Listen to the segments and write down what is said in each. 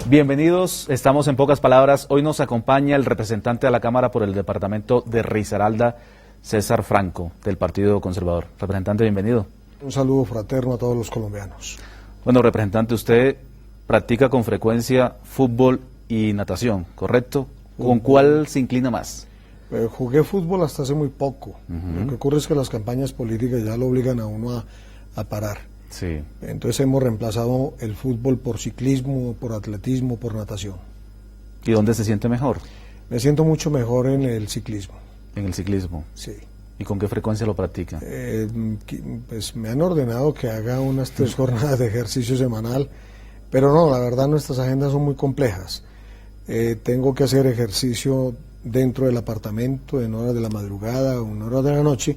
Bienvenidos, estamos en Pocas Palabras. Hoy nos acompaña el representante de la Cámara por el departamento de Risaralda, César Franco, del Partido Conservador. Representante, bienvenido. Un saludo fraterno a todos los colombianos. Bueno, representante, usted practica con frecuencia fútbol y natación, ¿correcto? ¿Con cuál se inclina más? Jugué fútbol hasta hace muy poco. Lo que ocurre es que las campañas políticas ya lo obligan a uno a parar. Sí. Entonces hemos reemplazado el fútbol por ciclismo, por atletismo, por natación. ¿Y dónde se siente mejor? Me siento mucho mejor en el ciclismo. En el ciclismo. Sí. ¿Y con qué frecuencia lo practica? Pues me han ordenado que haga unas 3 jornadas de ejercicio semanal, pero no, la verdad nuestras agendas son muy complejas. Tengo que hacer ejercicio dentro del apartamento en horas de la madrugada o en horas de la noche,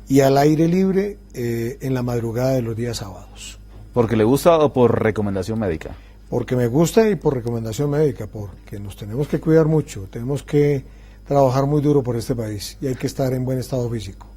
y al aire libre en la madrugada de los días sábados. ¿Porque le gusta o por recomendación médica? Porque me gusta y por recomendación médica, porque nos tenemos que cuidar mucho, tenemos que trabajar muy duro por este país y hay que estar en buen estado físico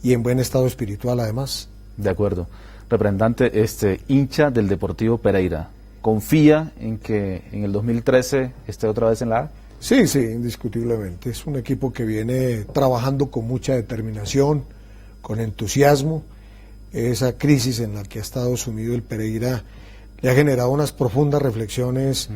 y en buen estado espiritual además. De acuerdo. Representante, hincha del Deportivo Pereira, ¿confía en que en el 2013 esté otra vez en la A? Sí, sí, indiscutiblemente. Es un equipo que viene trabajando con mucha determinación, con entusiasmo. Esa crisis en la que ha estado sumido el Pereira le ha generado unas profundas reflexiones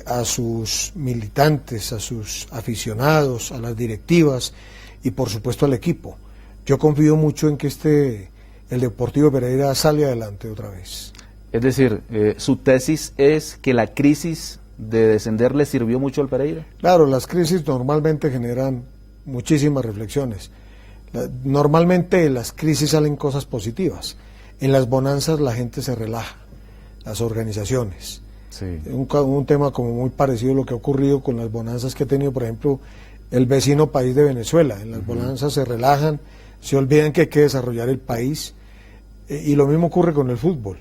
a sus militantes, a sus aficionados, a las directivas y por supuesto al equipo. Yo confío mucho en que el Deportivo Pereira sale adelante otra vez. Es decir, su tesis es que la crisis de descender le sirvió mucho al Pereira. Claro, las crisis normalmente generan muchísimas reflexiones. Normalmente en las crisis salen cosas positivas. En las bonanzas la gente se relaja, las organizaciones. Sí. Un tema como muy parecido a lo que ha ocurrido con las bonanzas que ha tenido, por ejemplo, el vecino país de Venezuela. En las bonanzas se relajan, se olvidan que hay que desarrollar el país. Y lo mismo ocurre con el fútbol.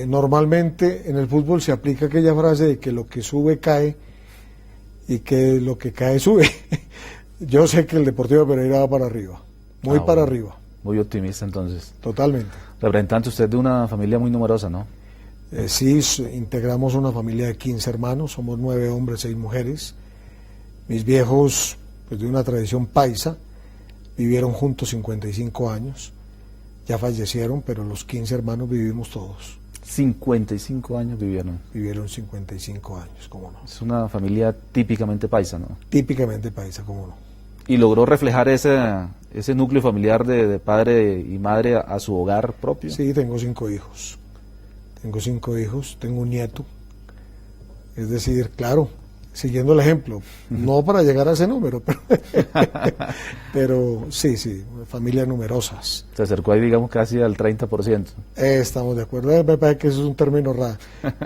Normalmente en el fútbol se aplica aquella frase de que lo que sube cae y que lo que cae sube. Yo sé que el Deportivo Pereira va para arriba, muy para arriba. Muy optimista entonces. Totalmente. Representante, usted es de una familia muy numerosa, ¿no? Sí, integramos una familia de 15 hermanos, somos 9 hombres, 6 mujeres. Mis viejos, pues de una tradición paisa, vivieron juntos 55 años, ya fallecieron, pero los 15 hermanos vivimos todos. 55 años vivieron. Vivieron 55 años, cómo no. Es una familia típicamente paisa, ¿no? Típicamente paisa, cómo no. ¿Y logró reflejar ese núcleo familiar de padre y madre a su hogar propio? Sí, tengo 5 hijos. Tengo 5 hijos, tengo un nieto. Es decir, claro, siguiendo el ejemplo, no para llegar a ese número, pero sí, familias numerosas. Se acercó ahí, digamos, casi al 30%. Estamos de acuerdo, me parece que eso es un término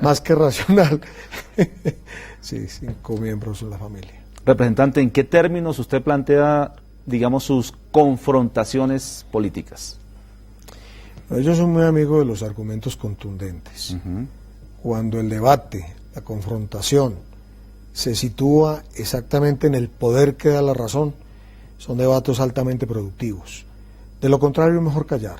más que racional. Sí, 5 miembros en la familia. Representante, ¿en qué términos usted plantea, digamos, sus confrontaciones políticas? Yo soy muy amigo de los argumentos contundentes. Cuando el debate, la confrontación, se sitúa exactamente en el poder que da la razón, son debates altamente productivos. De lo contrario, es mejor callar.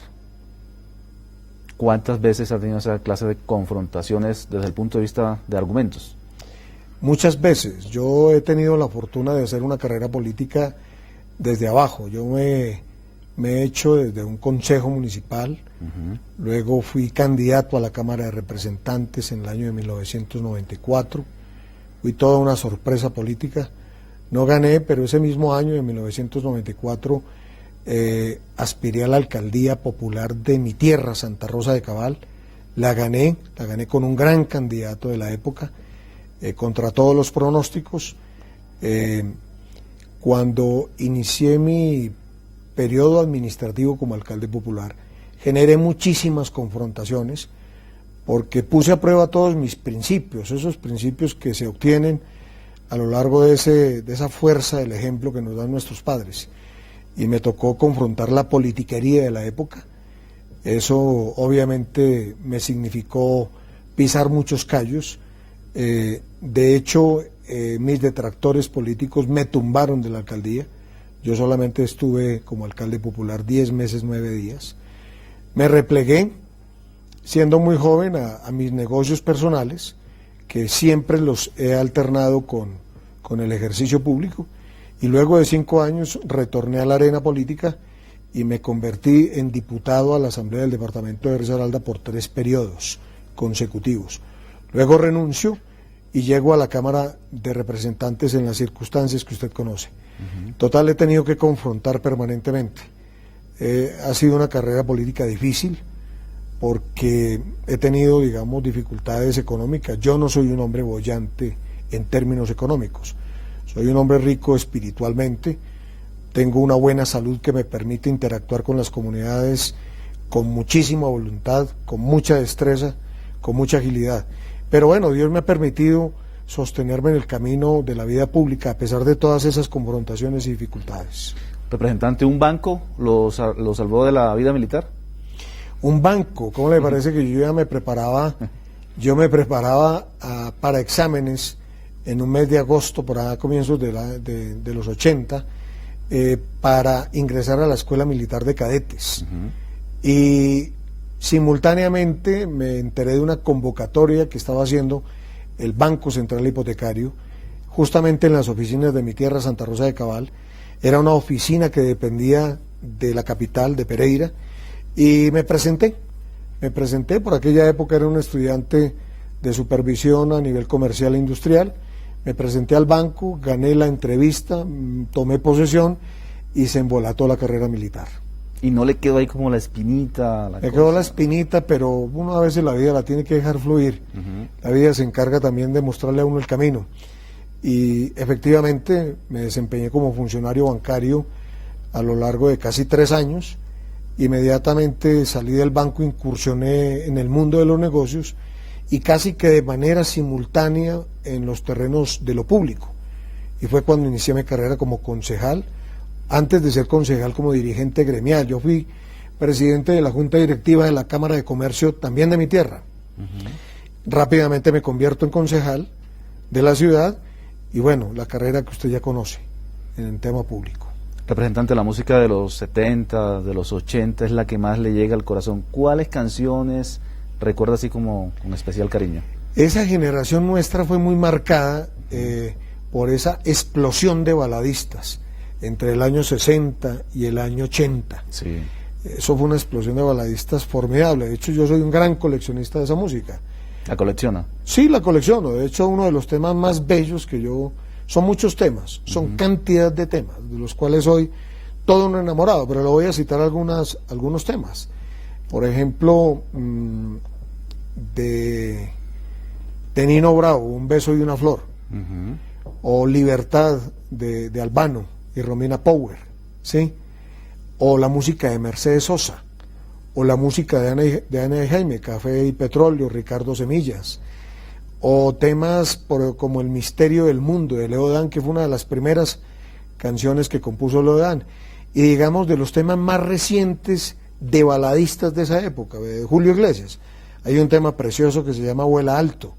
¿Cuántas veces ha tenido esa clase de confrontaciones desde el punto de vista de argumentos? Muchas veces. Yo he tenido la fortuna de hacer una carrera política desde abajo. Yo me he hecho desde un consejo municipal, luego fui candidato a la Cámara de Representantes en el año de 1994, fui toda una sorpresa política, no gané, pero ese mismo año de 1994 aspiré a la alcaldía popular de mi tierra, Santa Rosa de Cabal, la gané con un gran candidato de la época, contra todos los pronósticos. Cuando inicié mi periodo administrativo como alcalde popular, generé muchísimas confrontaciones porque puse a prueba todos mis principios, esos principios que se obtienen a lo largo de esa fuerza del ejemplo que nos dan nuestros padres. Y me tocó confrontar la politiquería de la época. Eso obviamente me significó pisar muchos callos. De hecho, mis detractores políticos me tumbaron de la alcaldía. Yo solamente estuve como alcalde popular 10 meses, 9 días. Me replegué, siendo muy joven, a mis negocios personales, que siempre los he alternado con el ejercicio público, y luego de 5 años retorné a la arena política y me convertí en diputado a la Asamblea del Departamento de Risaralda por 3 periodos consecutivos. Luego renuncio y llego a la Cámara de Representantes en las circunstancias que usted conoce. Total, he tenido que confrontar permanentemente. Ha sido una carrera política difícil porque he tenido, digamos, dificultades económicas. Yo no soy un hombre boyante en términos económicos. Soy un hombre rico espiritualmente, tengo una buena salud que me permite interactuar con las comunidades con muchísima voluntad, con mucha destreza, con mucha agilidad. Pero bueno, Dios me ha permitido sostenerme en el camino de la vida pública a pesar de todas esas confrontaciones y dificultades. Representante, ¿un banco lo salvó de la vida militar? Un banco, ¿cómo le parece que yo ya me preparaba? Yo me preparaba para exámenes en un mes de agosto, por allá a comienzos de los 80, para ingresar a la Escuela Militar de Cadetes. Y simultáneamente me enteré de una convocatoria que estaba haciendo el Banco Central Hipotecario, justamente en las oficinas de mi tierra, Santa Rosa de Cabal. Era una oficina que dependía de la capital, de Pereira, y me presenté, por aquella época era un estudiante de supervisión a nivel comercial e industrial. Me presenté al banco, gané la entrevista, tomé posesión y se embolató la carrera militar. ¿Y no le quedó ahí como la espinita? Me quedó la espinita, pero uno a veces la vida la tiene que dejar fluir. La vida se encarga también de mostrarle a uno el camino. Y efectivamente me desempeñé como funcionario bancario a lo largo de casi 3 años. Inmediatamente salí del banco, incursioné en el mundo de los negocios y casi que de manera simultánea en los terrenos de lo público. Y fue cuando inicié mi carrera como concejal, antes de ser concejal como dirigente gremial. Yo fui presidente de la Junta Directiva de la Cámara de Comercio también de mi tierra. Rápidamente me convierto en concejal de la ciudad y bueno, la carrera que usted ya conoce en el tema público. Representante, la música de los 70, de los 80 es la que más le llega al corazón. ¿Cuáles canciones recuerda así como con especial cariño? Esa generación nuestra fue muy marcada por esa explosión de baladistas entre el año 60 y el año 80. Sí. Eso fue una explosión de baladistas formidable. De hecho, yo soy un gran coleccionista de esa música. ¿La colecciona? Sí, la colecciono. De hecho, uno de los temas más bellos que yo... Son muchos temas, son cantidad de temas, de los cuales soy todo un enamorado, pero le voy a citar algunos temas. Por ejemplo, de Nino Bravo, Un beso y una flor, o Libertad de Albano y Romina Power, ¿sí? O la música de Mercedes Sosa, o la música de Ana y Jaime, Café y Petróleo, Ricardo Semillas, o temas como El misterio del mundo de Leo Dan, que fue una de las primeras canciones que compuso Leo Dan, y digamos de los temas más recientes de baladistas de esa época, de Julio Iglesias. Hay un tema precioso que se llama Vuela Alto,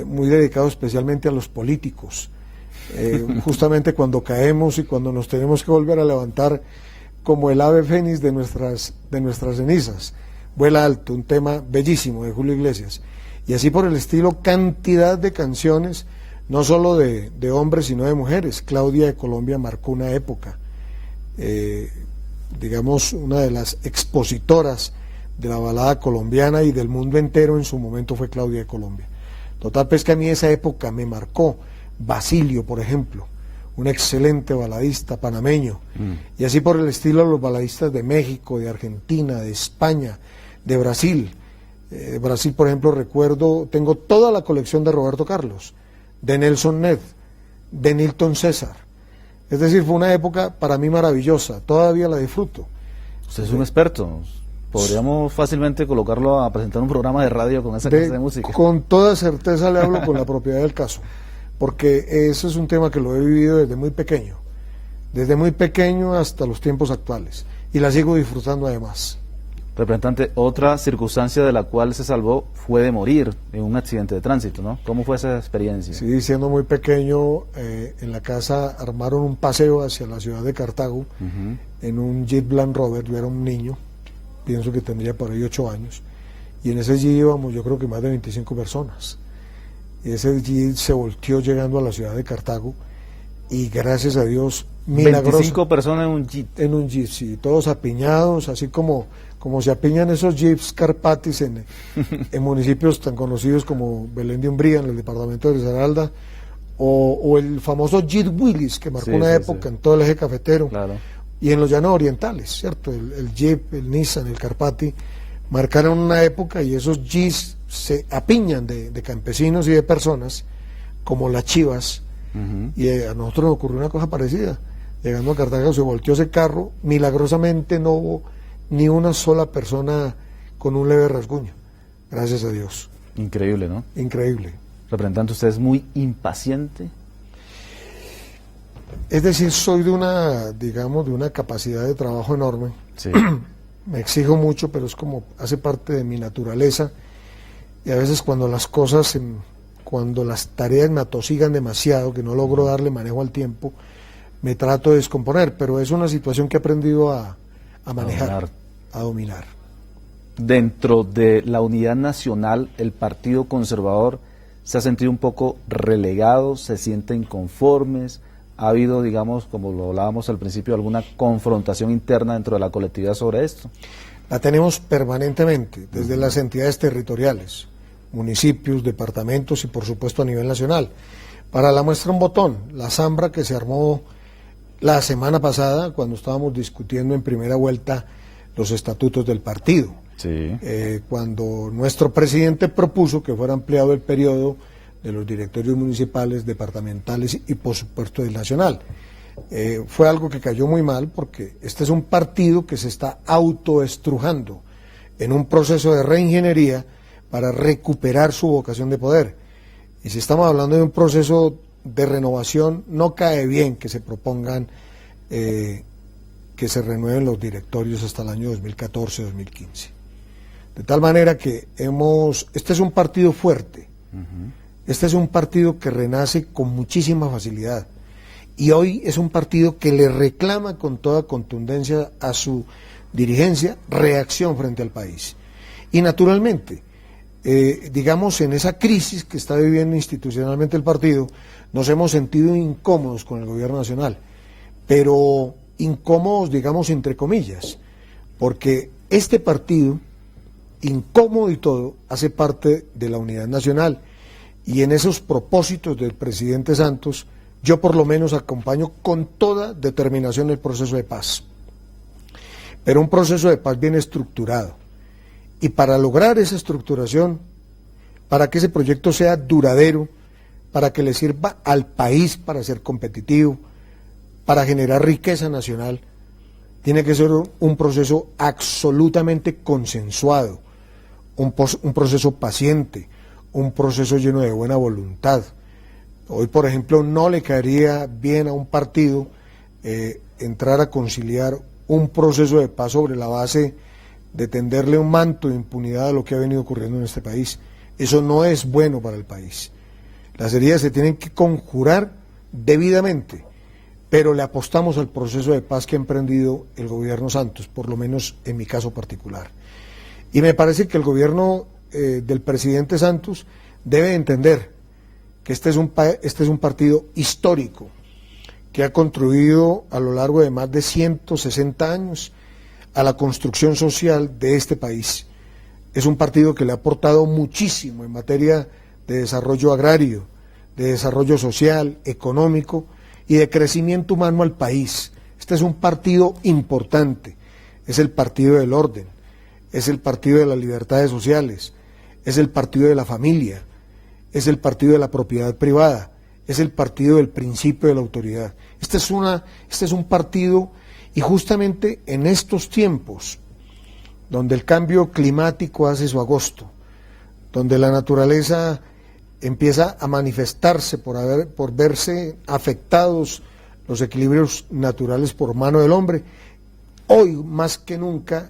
muy dedicado especialmente a los políticos, justamente cuando caemos y cuando nos tenemos que volver a levantar como el ave fénix de nuestras cenizas. Vuela Alto, un tema bellísimo de Julio Iglesias. Y así por el estilo, cantidad de canciones, no solo de hombres, sino de mujeres. Claudia de Colombia marcó una época, digamos, una de las expositoras de la balada colombiana y del mundo entero en su momento fue Claudia de Colombia. Total, pues que a mí esa época me marcó. Basilio, por ejemplo, un excelente baladista panameño. Y así por el estilo, los baladistas de México, de Argentina, de España, de Brasil. Brasil, por ejemplo, tengo toda la colección de Roberto Carlos, de Nelson Ned, de Nilton César. Es decir, fue una época para mí maravillosa, todavía la disfruto. Usted es un experto, podríamos fácilmente colocarlo a presentar un programa de radio con esa clase de música. Con toda certeza le hablo con la propiedad del caso, porque ese es un tema que lo he vivido desde muy pequeño hasta los tiempos actuales, y la sigo disfrutando además. Representante, otra circunstancia de la cual se salvó fue de morir en un accidente de tránsito, ¿no? ¿Cómo fue esa experiencia? Sí, siendo muy pequeño, en la casa armaron un paseo hacia la ciudad de Cartago, en un Jeep Land Rover. Yo era un niño, pienso que tendría por ahí 8 años, y en ese Jeep íbamos, yo creo que más de 25 personas. y ese jeep se volteó llegando a la ciudad de Cartago, y gracias a Dios, 25 personas en un jeep. En un jeep, sí, todos apiñados, así como se apiñan esos jeeps Carpatis en municipios tan conocidos como Belén de Umbría, en el departamento de Risaralda, o el famoso Jeep Willys, que marcó una época en todo el eje cafetero, claro, y en los llanos orientales, ¿cierto? El Jeep, el Nissan, el Carpati, marcaron una época, y esos Jeeps se apiñan de campesinos y de personas, como las chivas, y a nosotros nos ocurrió una cosa parecida. Llegando a Cartago se volteó ese carro, milagrosamente no hubo ni una sola persona con un leve rasguño, gracias a Dios. Increíble, ¿no? Increíble. Representante, ¿usted es muy impaciente? Es decir, soy de una capacidad de trabajo enorme. Sí. Me exijo mucho, pero es como, hace parte de mi naturaleza, y a veces cuando las tareas me atosigan demasiado, que no logro darle manejo al tiempo, me trato de descomponer, pero es una situación que he aprendido a manejar, a dominar. Dentro de la unidad nacional, el Partido Conservador se ha sentido un poco relegado, se siente inconformes, ha habido, digamos, como lo hablábamos al principio, alguna confrontación interna dentro de la colectividad sobre esto. La tenemos permanentemente, desde las entidades territoriales, municipios, departamentos y por supuesto a nivel nacional. Para la muestra un botón, la zambra que se armó la semana pasada cuando estábamos discutiendo en primera vuelta los estatutos del partido. Sí. Cuando nuestro presidente propuso que fuera ampliado el periodo de los directorios municipales, departamentales y por supuesto del nacional. Fue algo que cayó muy mal, porque este es un partido que se está autoestrujando en un proceso de reingeniería para recuperar su vocación de poder. Y si estamos hablando de un proceso de renovación, no cae bien que se propongan que se renueven los directorios hasta el año 2014-2015. De tal manera que este es un partido fuerte, este es un partido que renace con muchísima facilidad, y hoy es un partido que le reclama con toda contundencia a su dirigencia reacción frente al país. Y naturalmente, digamos, en esa crisis que está viviendo institucionalmente el partido, nos hemos sentido incómodos con el gobierno nacional, pero incómodos, digamos, entre comillas, porque este partido, incómodo y todo, hace parte de la unidad nacional, y en esos propósitos del presidente Santos, yo por lo menos acompaño con toda determinación el proceso de paz, pero un proceso de paz bien estructurado, y para lograr esa estructuración, para que ese proyecto sea duradero, para que le sirva al país para ser competitivo, para generar riqueza nacional, tiene que ser un proceso absolutamente consensuado, un proceso paciente, un proceso lleno de buena voluntad. Hoy, por ejemplo, no le caería bien a un partido entrar a conciliar un proceso de paz sobre la base de tenderle un manto de impunidad a lo que ha venido ocurriendo en este país. Eso no es bueno para el país. Las heridas se tienen que conjurar debidamente, pero le apostamos al proceso de paz que ha emprendido el gobierno Santos, por lo menos en mi caso particular. Y me parece que el gobierno del presidente Santos debe entender que este es un partido histórico, que ha contribuido a lo largo de más de 160 años a la construcción social de este país. Es un partido que le ha aportado muchísimo en materia de desarrollo agrario, de desarrollo social, económico y de crecimiento humano al país. Este es un partido importante, es el partido del orden, es el partido de las libertades sociales, es el partido de la familia, es el partido de la propiedad privada, es el partido del principio de la autoridad. Este es un partido, y justamente en estos tiempos, donde el cambio climático hace su agosto, donde la naturaleza empieza a manifestarse por verse afectados los equilibrios naturales por mano del hombre, hoy más que nunca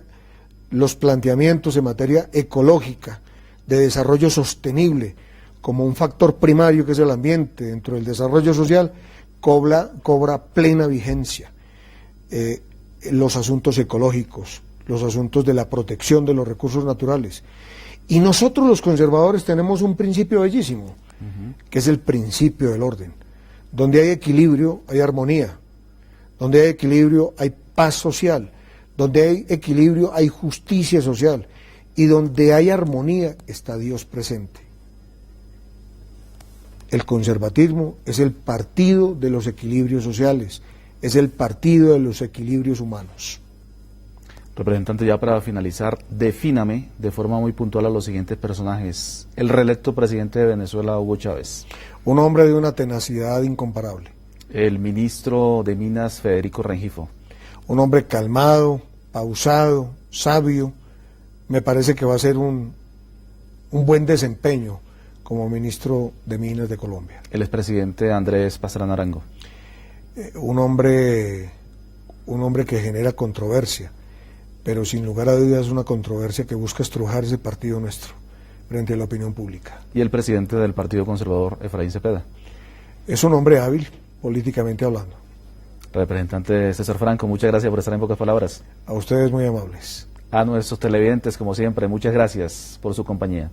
los planteamientos en materia ecológica, de desarrollo sostenible, como un factor primario que es el ambiente dentro del desarrollo social, cobra plena vigencia. Los asuntos ecológicos, los asuntos de la protección de los recursos naturales. Y nosotros los conservadores tenemos un principio bellísimo, que es el principio del orden. Donde hay equilibrio, hay armonía. Donde hay equilibrio, hay paz social. Donde hay equilibrio, hay justicia social. Y donde hay armonía, está Dios presente. El conservatismo es el partido de los equilibrios sociales, es el partido de los equilibrios humanos. Representante, ya para finalizar, defíname de forma muy puntual a los siguientes personajes. El reelecto presidente de Venezuela, Hugo Chávez. Un hombre de una tenacidad incomparable. El ministro de Minas, Federico Rengifo. Un hombre calmado, pausado, sabio. Me parece que va a ser un buen desempeño como ministro de Minas de Colombia. El expresidente Andrés Pastrana Arango. Un hombre que genera controversia, pero sin lugar a dudas una controversia que busca estrujar ese partido nuestro frente a la opinión pública. Y el presidente del Partido Conservador, Efraín Cepeda. Es un hombre hábil, políticamente hablando. Representante César Franco, muchas gracias por estar en Pocas Palabras. A ustedes muy amables. A nuestros televidentes, como siempre, muchas gracias por su compañía.